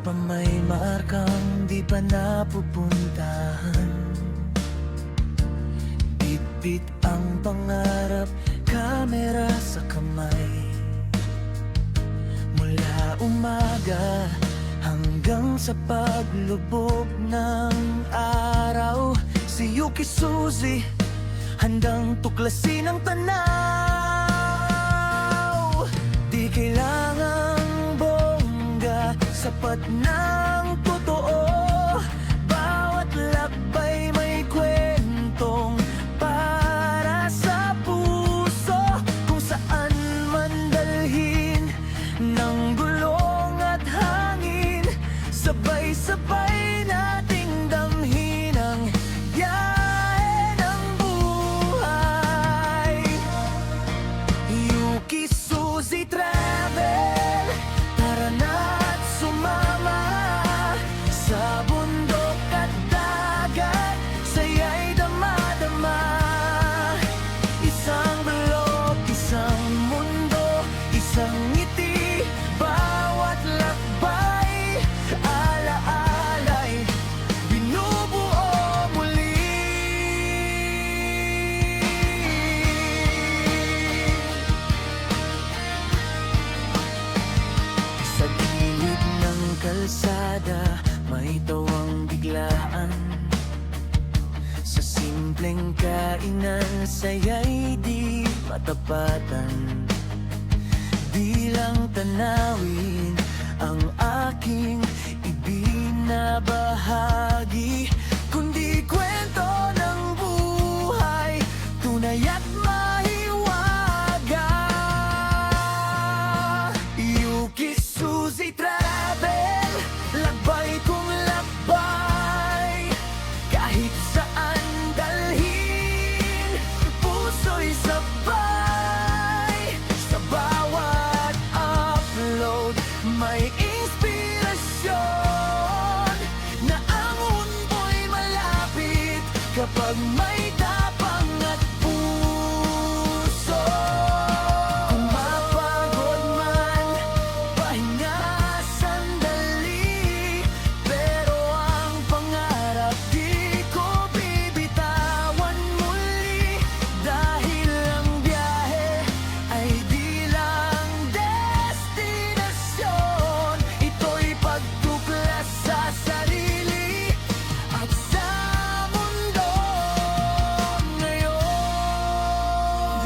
pa may markang di pa napupuntahan. Bitbit ang pangarap, kamera sa kamay. Mula umaga hanggang sa paglubog ng araw, si Yuki Suzy handang tuklasin ang tanaw. Di kailangang bongga, sapat ng totoo. Bawat lakbay may kwentong para sa puso. Kung saan man dalhin ng gulong at hangin, sabay-sabay nating damhin ang biyahe ng buhay. Yuki Suzy Travel, tara na't sumama sa bundok at dagat, saya'y dama-dama. Isang blog, isang mundo, isang ngiti, bawat lakbay, ala-alay, binubuo muli. Sa gilid ng kalsada, may tawang biglaan. Sa simpleng kainan, saya'y di matapatan. Di lang tanawin ang aking ibinabahagi, kundi kwento ng buhay, tunay at mahiwaga. Yuki Suzy Travel, lakbay kong lakbay, kahit saan dalhin, puso'y sabay. Sa bawat upload may inspirasyon, na ang mundo'y malapit kapag may tapang at puso. Kung mapagod man, pahinga sandali, pero ang pangarap di ko bibitawan muli. Dahil ang biyahe ay di lang destinasyon, ito'y pagtuklas sa sarili at sa mundo ngayon.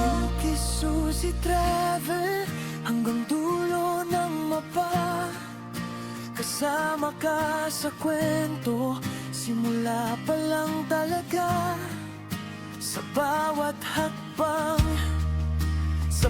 Yuki Suzy Travel, hanggang dulo ng mapa, kasama ka sa kwento, simula pa lang talaga. Sa bawat hakbang, sa